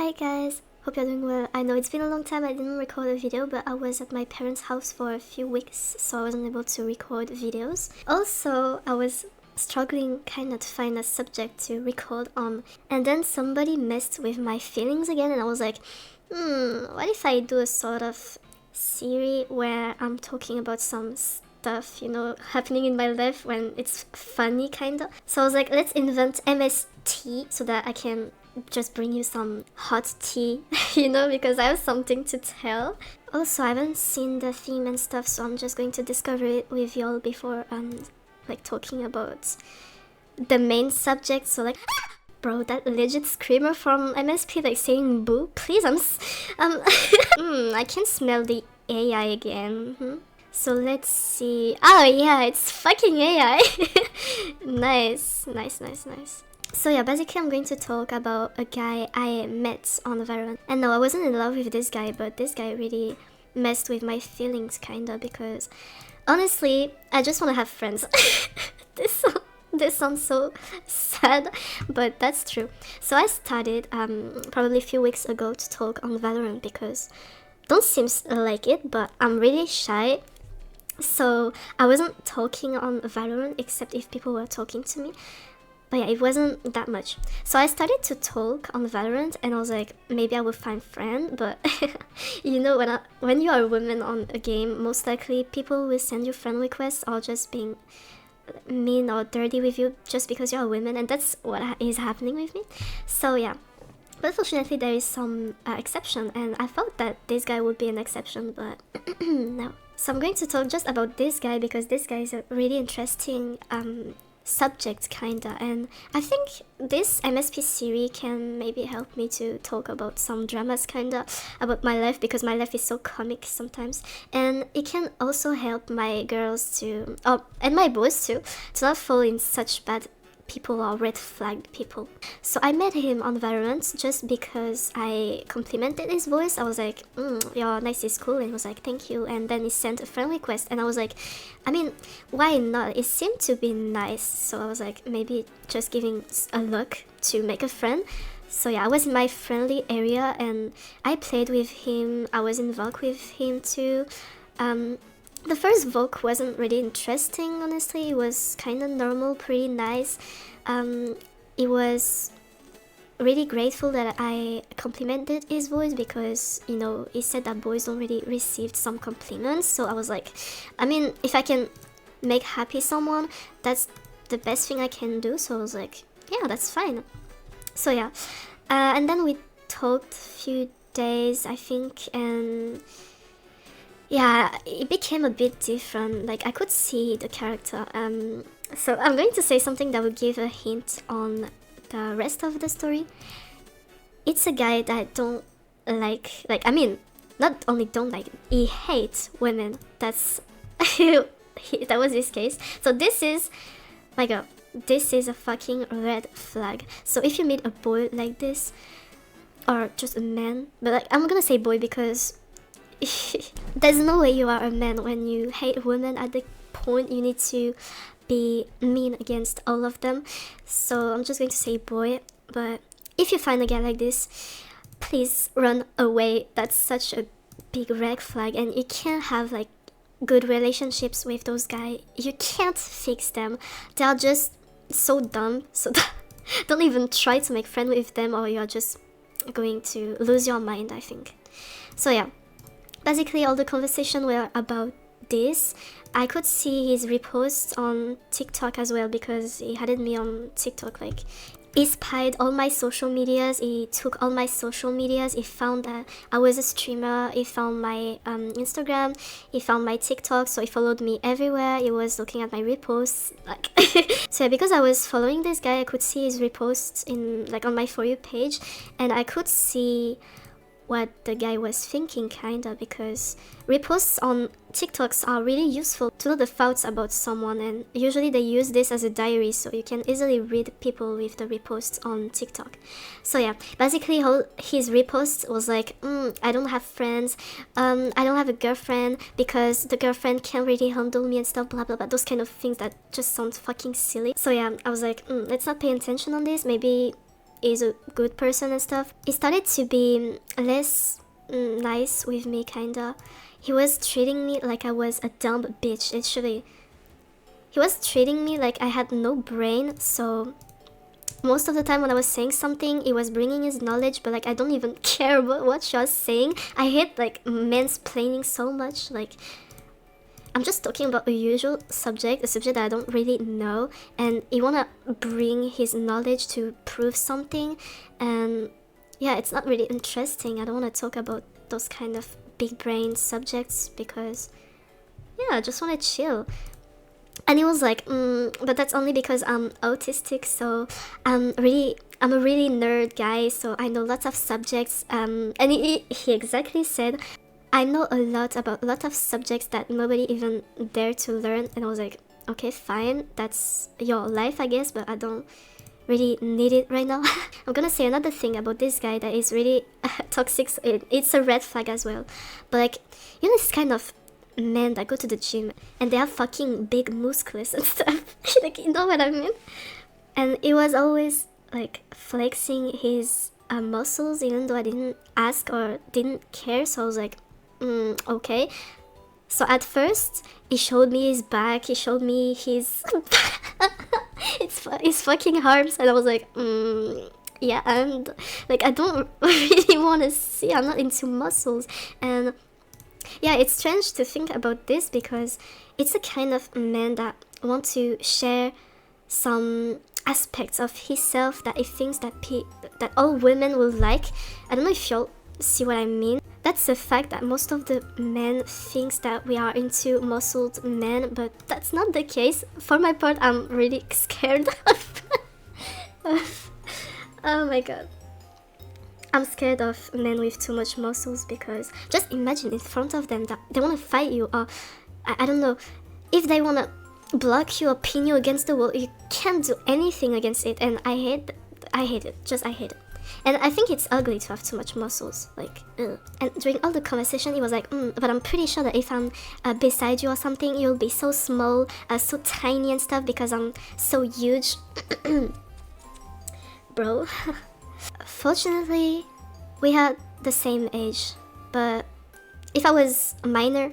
Hi guys, hope you're doing well. I know it's been a long time I didn't record a video, but I was at my parents' house for a few weeks, so I wasn't able to record videos. Also, I was struggling kinda to find a subject to record on, and then somebody messed with my feelings again, and I was like, what if I do a sort of Serie where I'm talking about some stuff, happening in my life when it's funny kinda. So I was like, let's invent MST so that I can just bring you some hot tea, because I have something to tell. Also, I haven't seen the theme and stuff, so I'm just going to discover it with y'all before talking about the main subject. So bro, that legit screamer from MSP saying boo, please, I can smell the AI again. So let's see. Oh yeah, it's fucking AI. Nice. So yeah, basically I'm going to talk about a guy I met on Valorant. And no, I wasn't in love with this guy, but this guy really messed with my feelings kinda, because honestly, I just want to have friends. This sounds so sad, but that's true. So I started probably a few weeks ago to talk on Valorant because don't seem like it, but I'm really shy. So I wasn't talking on Valorant except if people were talking to me. But yeah, it wasn't that much. So I started to talk on Valorant and I was like, maybe I will find friend, but when you are a woman on a game, most likely people will send you friend requests or just being mean or dirty with you just because you're a woman, and that's what is happening with me. So yeah. But fortunately there is some exception, and I thought that this guy would be an exception, but no. So I'm going to talk just about this guy because this guy is a really interesting subject kinda, and I think this MSP series can maybe help me to talk about some dramas kinda about my life, because my life is so comic sometimes, and it can also help my girls to and my boys too to not fall in such bad people or red flagged people. So I met him on Valorant just because I complimented his voice. I was like, your nice is cool, and he was like, thank you. And then he sent a friend request, and I was like, I mean, why not? It seemed to be nice, so I was like, maybe just giving a look to make a friend. So yeah, I was in my friendly area and I played with him. I was involved with him too. The first Vogue wasn't really interesting, honestly. It was kind of normal, pretty nice. It was really grateful that I complimented his voice because, he said that boys don't really receive some compliments. So I was like, I mean, if I can make happy someone, that's the best thing I can do. So I was like, yeah, that's fine. So yeah, and then we talked a few days, I think, and yeah, it became a bit different. I could see the character. So I'm going to say something that will give a hint on the rest of the story. It's a guy that I don't like. I mean, not only don't like, he hates women. That's that was his case. So this is a fucking red flag. So if you meet a boy like this, or just a man, but I'm gonna say boy because there's no way you are a man when you hate women. At the point you need to be mean against all of them. So I'm just going to say boy. But if you find a guy like this, please run away. That's such a big red flag, and you can't have good relationships with those guys. You can't fix them. They are just so dumb. So don't even try to make friends with them, or you're just going to lose your mind, I think. So yeah. Basically, all the conversation were about this. I could see his reposts on TikTok as well because he added me on TikTok. He spied all my social medias. He took all my social medias. He found that I was a streamer. He found my Instagram. He found my TikTok. So he followed me everywhere. He was looking at my reposts. So yeah, because I was following this guy, I could see his reposts in on my For You page, and I could see what the guy was thinking kinda, because reposts on TikToks are really useful to know the thoughts about someone, and usually they use this as a diary, so you can easily read people with the reposts on TikTok. So yeah, basically all his reposts was I don't have friends, I don't have a girlfriend because the girlfriend can't really handle me and stuff, blah blah blah, those kind of things that just sound fucking silly. So yeah, I was like, let's not pay attention on this. Maybe is a good person and stuff, he started to be less nice with me, kinda. He was treating me like I was a dumb bitch, actually. He was treating me like I had no brain, so most of the time when I was saying something, he was bringing his knowledge, but like I don't even care about what she was saying. I hate like mansplaining so much. Like, I'm just talking about a usual subject, a subject that I don't really know, and he wanna bring his knowledge to prove something, and yeah, it's not really interesting. I don't wanna talk about those kind of big brain subjects because yeah, I just wanna chill. And he was like, but that's only because I'm autistic, so I'm a really nerd guy, so I know lots of subjects. And he exactly said, I know a lot about a lot of subjects that nobody even dare to learn. And I was like, okay, fine, that's your life, I guess, but I don't really need it right now. I'm gonna say another thing about this guy that is really toxic. It's a red flag as well. But like, you know, this kind of men that go to the gym and they have fucking big muscles and stuff. Like, you know what I mean? And he was always like flexing his muscles, even though I didn't ask or didn't care. So I was like, okay. So at first he showed me his back, he showed me his his fucking arms, and I was like, yeah, and like I don't really want to see, I'm not into muscles. And yeah, it's strange to think about this because it's the kind of man that want to share some aspects of himself that he thinks that that all women will like. I don't know if y'all see what I mean. That's the fact that most of the men thinks that we are into muscled men, but that's not the case. For my part, I'm really scared of oh my god. I'm scared of men with too much muscles because just imagine in front of them that they want to fight you, or I don't know, if they want to block you or pin you against the wall, you can't do anything against it. And I hate it, just I hate it. And I think it's ugly to have too much muscles, like, ugh. And during all the conversation, he was like, but I'm pretty sure that if I'm beside you or something, you'll be so small, so tiny and stuff because I'm so huge. Bro. Fortunately, we had the same age, but if I was a minor,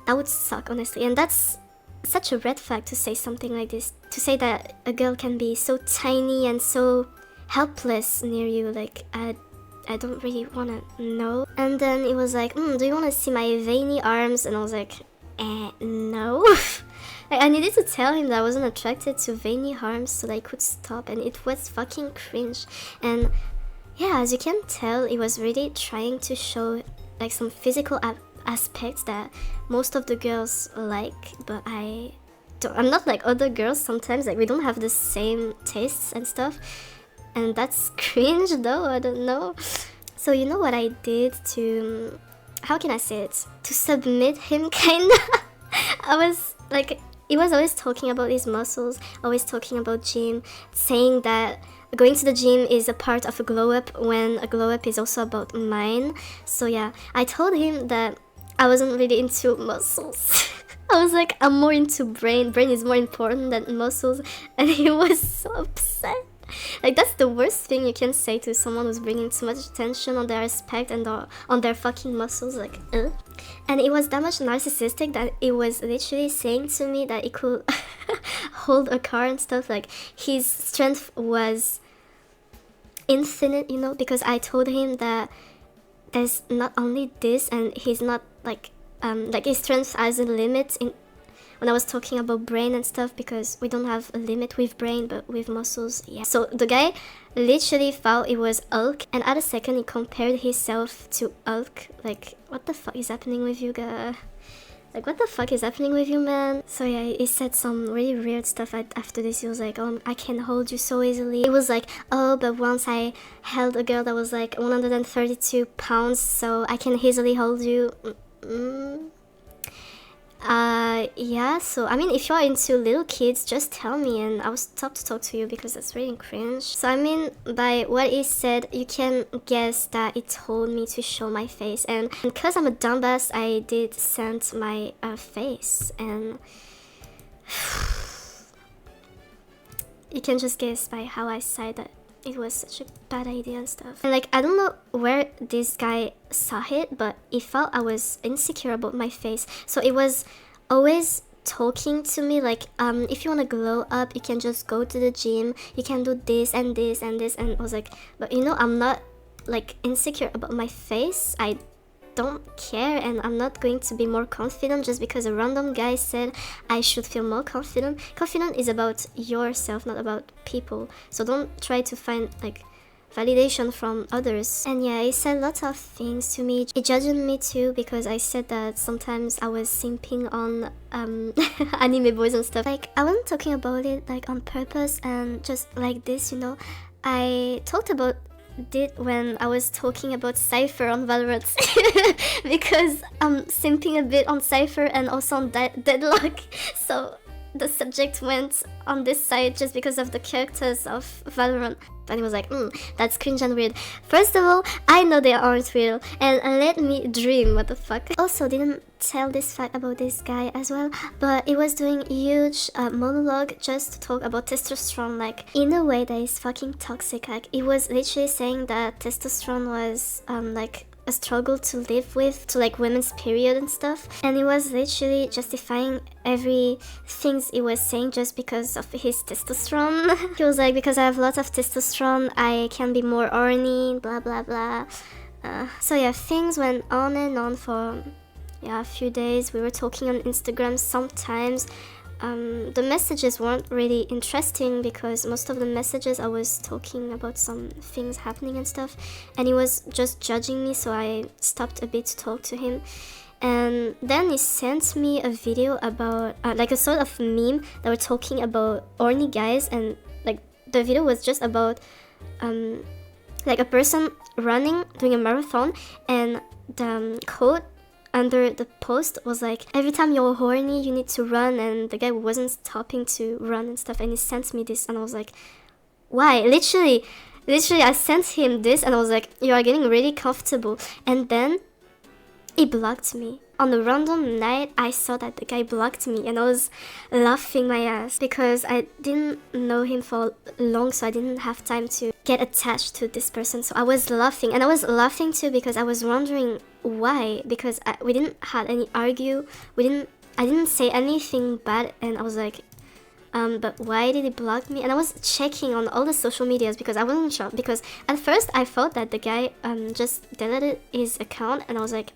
that would suck, honestly. And that's such a red flag to say something like this, to say that a girl can be so tiny and so helpless near you. Like, I don't really want to know. And then it was like, do you want to see my veiny arms? And I was like, no. I needed to tell him that I wasn't attracted to veiny arms so that I could stop, and it was fucking cringe. And yeah, as you can tell, he was really trying to show like some physical aspects that most of the girls like, but I'm not like other girls sometimes, like we don't have the same tastes and stuff, and that's cringe though, I don't know. So you know what I did to, how can I say it, to submit him kinda? I was like, he was always talking about his muscles, always talking about gym, saying that going to the gym is a part of a glow up when a glow up is also about mine. So yeah, I told him that I wasn't really into muscles. I was like, I'm more into brain. Brain is more important than muscles. And he was so upset. Like, that's the worst thing you can say to someone who's bringing too much attention on their aspect and on their fucking muscles, like, And it was that much narcissistic that it was literally saying to me that he could hold a car and stuff. Like, his strength was infinite, you know, because I told him that there's not only this, and he's not like his strength has a limit in when I was talking about brain and stuff, because we don't have a limit with brain, but with muscles, yeah. So the guy literally thought it was Hulk, and at a second he compared himself to Hulk. Like, what the fuck is happening with you, guy? Like, what the fuck is happening with you, man? So yeah, he said some really weird stuff after this. He was like, oh, I can hold you so easily. It was like, oh, but once I held a girl that was like 132 pounds, so I can easily hold you. Yeah, so I mean, if you're into little kids, just tell me and I'll stop to talk to you, because that's really cringe. So I mean, by what he said, you can guess that he told me to show my face, and because I'm a dumbass, I did send my face, and you can just guess by how I said that it was such a bad idea and stuff. And like, I don't know where this guy saw it, but he felt I was insecure about my face. So it was always talking to me like, if you want to glow up, you can just go to the gym, you can do this and this and this. And I was like, but you know, I'm not like insecure about my face. I don't care, and I'm not going to be more confident just because a random guy said I should feel more confident. Confident is about yourself, not about people. So don't try to find like validation from others. And yeah, he said lots of things to me. He judged me too because I said that sometimes I was simping on anime boys and stuff. Like, I wasn't talking about it like on purpose and just like this, you know. I talked about it when I was talking about Cypher on Valorant because I'm simping a bit on Cypher and also on Deadlock. So the subject went on this side just because of the characters of Valorant. And he was like, that's cringe and weird. First of all, I know they aren't real, and let me dream, what the fuck. I also didn't tell this fact about this guy as well, but he was doing a huge monologue just to talk about testosterone, like in a way that is fucking toxic. Like, he was literally saying that testosterone was like a struggle to live with, to like women's period and stuff, and he was literally justifying everything he was saying just because of his testosterone. He was like, because I have lots of testosterone, I can be more horny, blah blah blah. So yeah, things went on and on for a few days. We were talking on Instagram sometimes. The messages weren't really interesting because most of the messages I was talking about some things happening and stuff, and he was just judging me, so I stopped a bit to talk to him. And then he sent me a video about like a sort of meme that were talking about horny guys, and like the video was just about like a person running, doing a marathon, and the quote under the post was like, every time you're horny you need to run, and the guy wasn't stopping to run and stuff. And he sent me this and I was like, why? Literally I sent him this and I was like, you are getting really comfortable. And then he blocked me. On a random night I saw that the guy blocked me, and I was laughing my ass because I didn't know him for long, so I didn't have time to get attached to this person. So I was laughing, and I was laughing too because I was wondering why, because we didn't had any argue, I didn't say anything bad, and I was like, but why did he block me? And I was checking on all the social medias because I wasn't sure, because at first I thought that the guy just deleted his account, and I was like,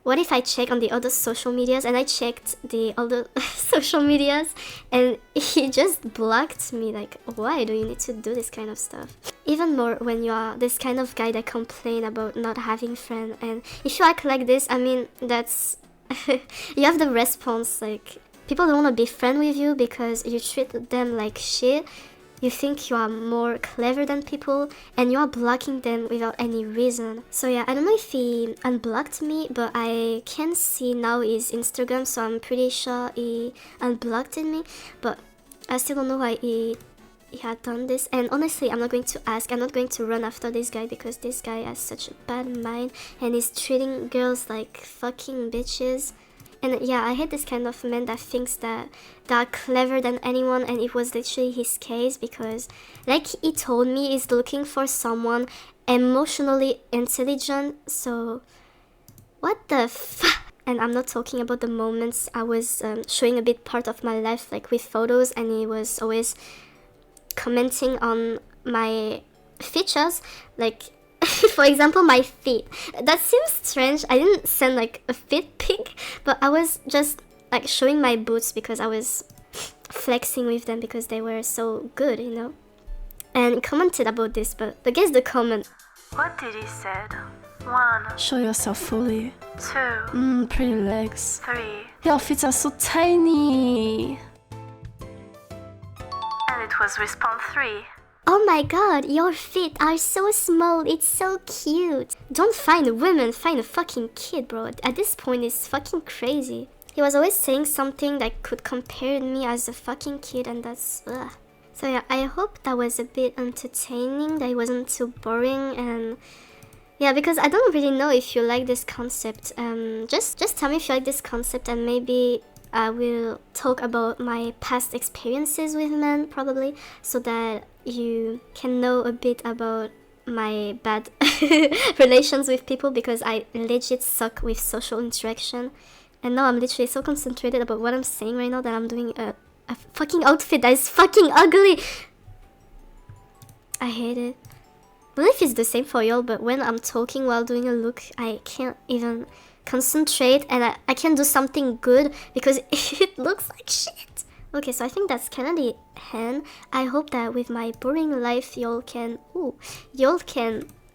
what if I check on the other social medias? And I checked the other social medias and he just blocked me. Like, why do you need to do this kind of stuff? Even more when you are this kind of guy that complain about not having friends. And if you act like this, I mean, that's you have the response, like, people don't want to be friends with you because you treat them like shit. You think you are more clever than people, and you are blocking them without any reason. So yeah, I don't know if he unblocked me, but I can see now his Instagram, so I'm pretty sure he unblocked me. But I still don't know why he had done this. And honestly, I'm not going to ask. I'm not going to run after this guy because this guy has such a bad mind and he's treating girls like fucking bitches. And yeah, I hate this kind of man that thinks that they're clever than anyone, and it was literally his case because, like he told me, he's looking for someone emotionally intelligent. So, what the fuck? And I'm not talking about the moments I was showing a bit part of my life, like with photos, and he was always commenting on my features, like for example, my feet. That seems strange. I didn't send like a feet pic, but I was just like showing my boots because I was flexing with them because they were so good, you know. And commented about this, but guess the comment. What did he said? 1. Show yourself fully. 2. Pretty legs. 3. Your feet are so tiny. And it was response 3. Oh my god, your feet are so small, it's so cute. Don't find a woman, find a fucking kid, bro. At this point, it's fucking crazy. He was always saying something that could compare me as a fucking kid, and that's ugh. So yeah, I hope that was a bit entertaining, that it wasn't too boring, and yeah, because I don't really know if you like this concept. Just tell me if you like this concept, and maybe I will talk about my past experiences with men, probably, so that you can know a bit about my bad relations with people, because I legit suck with social interaction. And now I'm literally so concentrated about what I'm saying right now that I'm doing a fucking outfit that is fucking ugly. I hate it. I don't know if it's the same for y'all, but when I'm talking while doing a look, I can't even concentrate, and I can't do something good because it looks like shit. Okay, so I think that's kind of the end. I hope that with my boring life, y'all can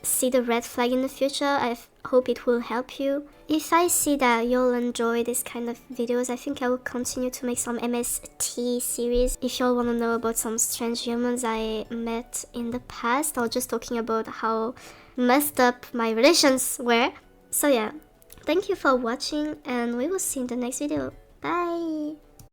see the red flag in the future. I hope it will help you. If I see that y'all enjoy this kind of videos, I think I will continue to make some MST series. If y'all want to know about some strange humans I met in the past, or just talking about how messed up my relations were. So yeah, thank you for watching, and we will see you in the next video. Bye!